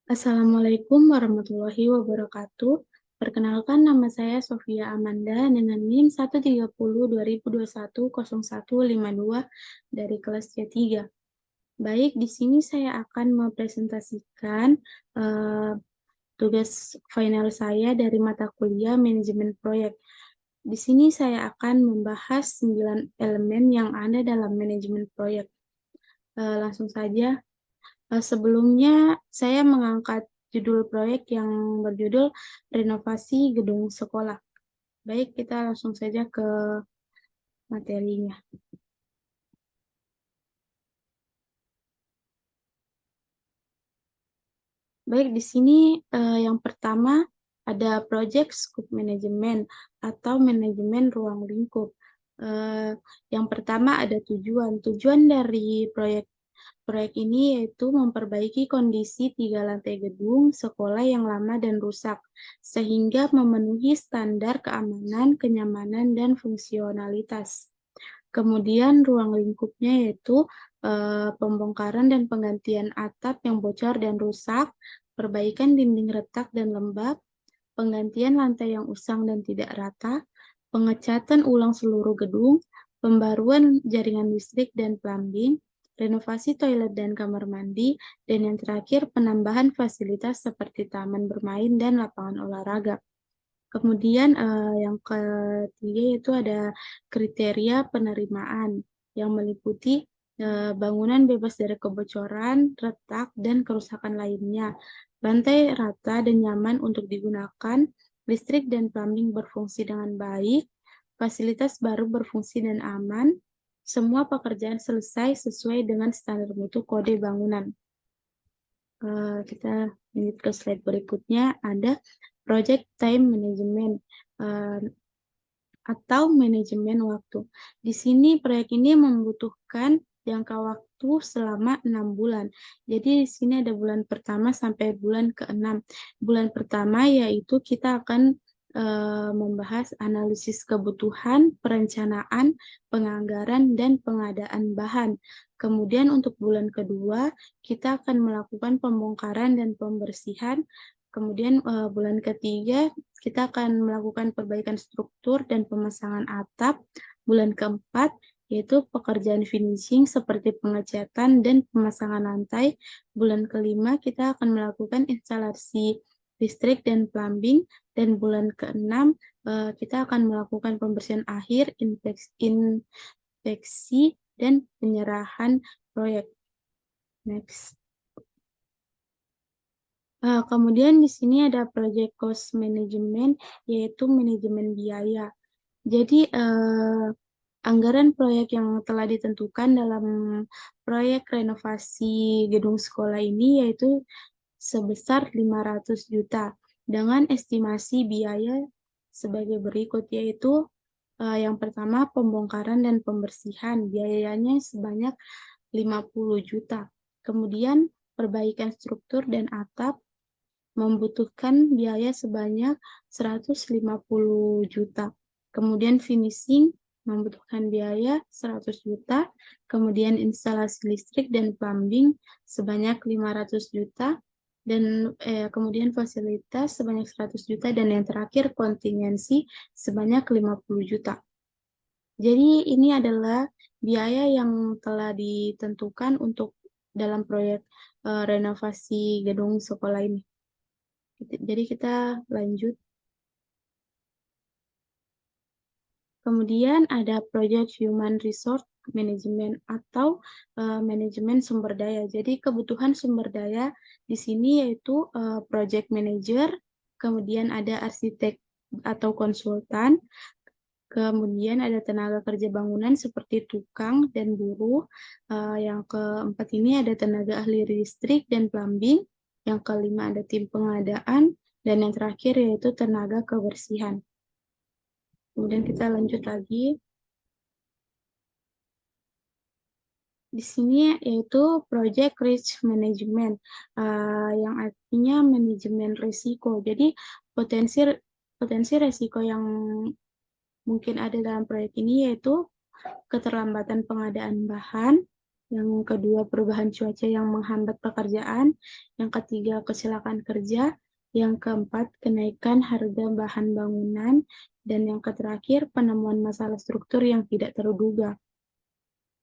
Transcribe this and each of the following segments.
Assalamualaikum warahmatullahi wabarakatuh. Perkenalkan, nama saya Sofia Amanda dengan NIM 130 2021 0152 dari kelas C3. Baik, di sini saya akan mempresentasikan eh, tugas final saya dari mata kuliah manajemen proyek. Di sini saya akan membahas 9 elemen yang ada dalam manajemen proyek. Langsung saja. Sebelumnya, saya mengangkat judul proyek yang berjudul Renovasi Gedung Sekolah. Baik, kita langsung saja ke materinya. Baik, di sini yang pertama ada Project Scope Management atau manajemen ruang lingkup. Eh, yang pertama ada tujuan. Tujuan dari proyek ini yaitu memperbaiki kondisi 3 lantai gedung sekolah yang lama dan rusak, sehingga memenuhi standar keamanan, kenyamanan, dan fungsionalitas. Kemudian ruang lingkupnya yaitu pembongkaran dan penggantian atap yang bocor dan rusak, perbaikan dinding retak dan lembab, penggantian lantai yang usang dan tidak rata, pengecatan ulang seluruh gedung, pembaruan jaringan listrik dan plumbing, renovasi toilet dan kamar mandi, dan yang terakhir penambahan fasilitas seperti taman bermain dan lapangan olahraga. Kemudian yang ketiga yaitu ada kriteria penerimaan yang meliputi bangunan bebas dari kebocoran, retak, dan kerusakan lainnya. Lantai rata dan nyaman untuk digunakan, listrik dan plumbing berfungsi dengan baik, fasilitas baru berfungsi dan aman, semua pekerjaan selesai sesuai dengan standar mutu kode bangunan. Kita lanjut ke slide berikutnya, ada Project Time Management atau manajemen waktu. Di sini proyek ini membutuhkan jangka waktu selama 6 bulan. Jadi di sini ada bulan pertama sampai bulan ke-6. Bulan pertama yaitu kita akan membahas analisis kebutuhan, perencanaan, penganggaran, dan pengadaan bahan. Kemudian untuk bulan kedua, kita akan melakukan pembongkaran dan pembersihan. Kemudian bulan ketiga, kita akan melakukan perbaikan struktur dan pemasangan atap. Bulan keempat, yaitu pekerjaan finishing seperti pengecatan dan pemasangan lantai. Bulan kelima, kita akan melakukan instalasi listrik dan plumbing. Dan bulan keenam, kita akan melakukan pembersihan akhir, inspeksi, dan penyerahan proyek. Next. Kemudian di sini ada project cost management, yaitu manajemen biaya. Jadi, anggaran proyek yang telah ditentukan dalam proyek renovasi gedung sekolah ini yaitu sebesar 500 juta dengan estimasi biaya sebagai berikut, yaitu yang pertama pembongkaran dan pembersihan, biayanya sebanyak 50 juta. Kemudian perbaikan struktur dan atap membutuhkan biaya sebanyak 150 juta. Kemudian finishing membutuhkan biaya 100 juta. Kemudian instalasi listrik dan plumbing sebanyak 500 juta. Dan kemudian fasilitas sebanyak 100 juta. Dan yang terakhir kontingensi sebanyak 50 juta. Jadi ini adalah biaya yang telah ditentukan untuk dalam proyek renovasi gedung sekolah ini. Jadi kita lanjut. Kemudian ada Project Human Resource Management atau manajemen sumber daya. Jadi kebutuhan sumber daya di sini yaitu project manager, kemudian ada arsitek atau konsultan, kemudian ada tenaga kerja bangunan seperti tukang dan buruh. Yang keempat ini ada tenaga ahli listrik dan plumbing. Yang kelima ada tim pengadaan. Dan yang terakhir yaitu tenaga kebersihan. Kemudian kita lanjut lagi. Di sini yaitu Project Risk Management, yang artinya manajemen risiko. Jadi potensi potensi risiko yang mungkin ada dalam proyek ini yaitu keterlambatan pengadaan bahan, Yang kedua, perubahan cuaca yang menghambat pekerjaan. Yang ketiga, kecelakaan kerja. Yang keempat, kenaikan harga bahan bangunan. Dan yang terakhir, penemuan masalah struktur yang tidak terduga.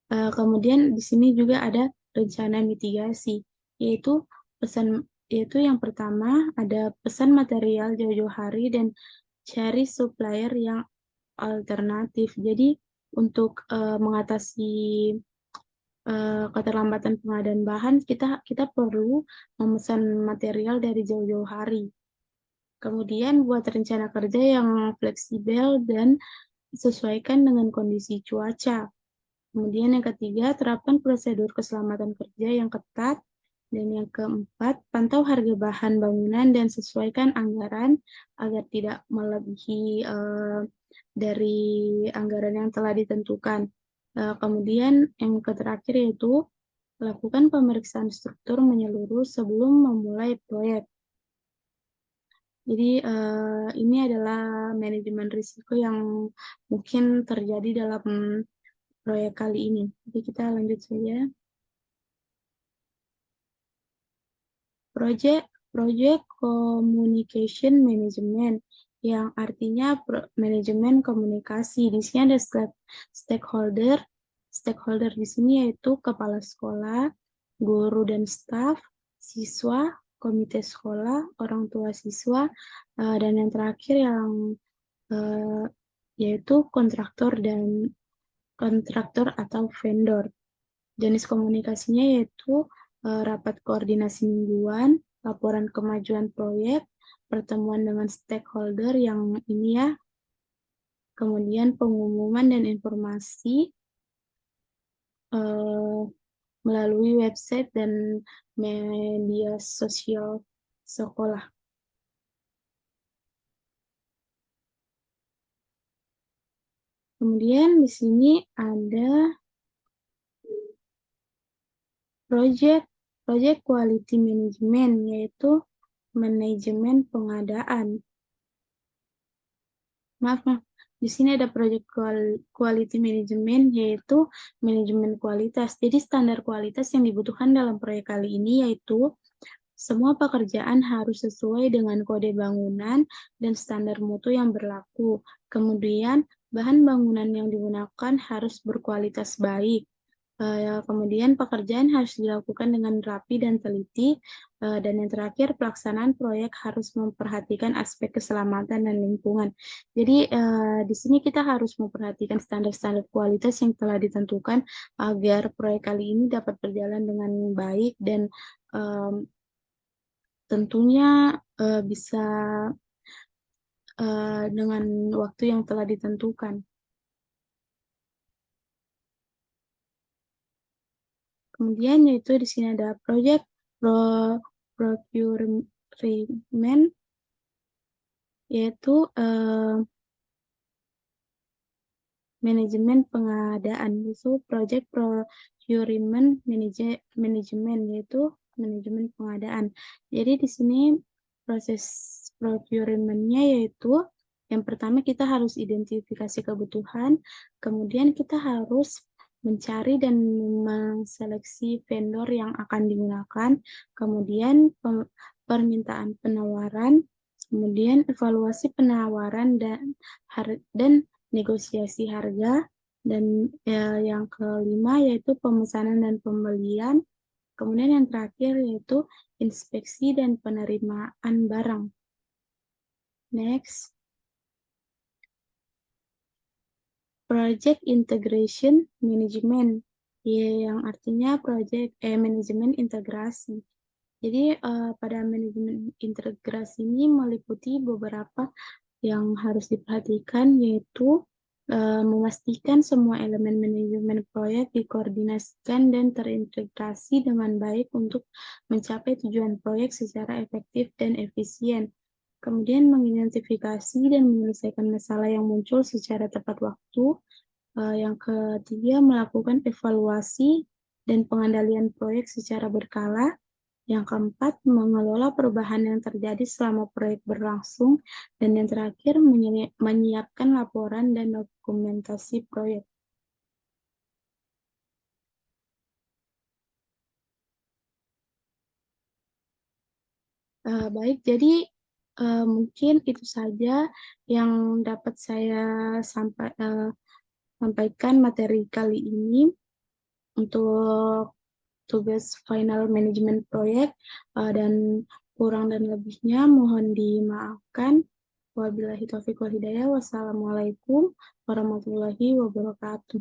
Kemudian di sini juga ada rencana mitigasi, yaitu yaitu yang pertama ada pesan material jauh-jauh hari dan cari supplier yang alternatif. Jadi untuk mengatasi keterlambatan pengadaan bahan, kita perlu memesan material dari jauh-jauh hari. Kemudian buat rencana kerja yang fleksibel dan sesuaikan dengan kondisi cuaca. Kemudian yang ketiga, terapkan prosedur keselamatan kerja yang ketat. Dan yang keempat, pantau harga bahan bangunan dan sesuaikan anggaran agar tidak melebihi dari anggaran yang telah ditentukan. Kemudian yang terakhir yaitu lakukan pemeriksaan struktur menyeluruh sebelum memulai proyek. Jadi ini adalah manajemen risiko yang mungkin terjadi dalam proyek kali ini. Jadi kita lanjut saja. Project Communication Management yang artinya manajemen komunikasi. Di sini ada stakeholder. Stakeholder di sini yaitu kepala sekolah, guru dan staf, siswa, komite sekolah, orang tua siswa, dan yang terakhir yang yaitu kontraktor atau vendor. Jenis komunikasinya yaitu rapat koordinasi mingguan, laporan kemajuan proyek, pertemuan dengan stakeholder yang ini ya, kemudian pengumuman dan informasi melalui website dan media sosial sekolah. Kemudian di sini ada project quality management, yaitu manajemen pengadaan. Maaf. Di sini ada project quality management, yaitu manajemen kualitas. Jadi standar kualitas yang dibutuhkan dalam proyek kali ini yaitu semua pekerjaan harus sesuai dengan kode bangunan dan standar mutu yang berlaku. Kemudian bahan bangunan yang digunakan harus berkualitas baik. Kemudian pekerjaan harus dilakukan dengan rapi dan teliti, dan yang terakhir pelaksanaan proyek harus memperhatikan aspek keselamatan dan lingkungan. Jadi di sini kita harus memperhatikan standar-standar kualitas yang telah ditentukan agar proyek kali ini dapat berjalan dengan baik dan tentunya bisa dengan waktu yang telah ditentukan. Kemudian yaitu di sini ada project procurement, yaitu manajemen pengadaan. Itu project procurement management, yaitu manajemen pengadaan. Jadi di sini proses procurement-nya yaitu yang pertama kita harus identifikasi kebutuhan, kemudian kita harus mencari dan menseleksi vendor yang akan digunakan, kemudian permintaan penawaran, kemudian evaluasi penawaran dan negosiasi harga, dan yang kelima yaitu pemesanan dan pembelian, kemudian yang terakhir yaitu inspeksi dan penerimaan barang. Next. Project Integration Management, yang artinya manajemen integrasi. Jadi pada manajemen integrasi ini meliputi beberapa yang harus diperhatikan, yaitu memastikan semua elemen manajemen proyek dikoordinasikan dan terintegrasi dengan baik untuk mencapai tujuan proyek secara efektif dan efisien. Kemudian mengidentifikasi dan menyelesaikan masalah yang muncul secara tepat waktu. Yang ketiga, melakukan evaluasi dan pengendalian proyek secara berkala. Yang keempat, mengelola perubahan yang terjadi selama proyek berlangsung. Dan yang terakhir, menyiapkan laporan dan dokumentasi proyek. Baik, jadi mungkin itu saja yang dapat saya sampaikan materi kali ini untuk tugas final manajemen proyek, dan kurang dan lebihnya mohon dimaafkan. Wabillahi taufiq wal hidayah. Wassalamualaikum warahmatullahi wabarakatuh.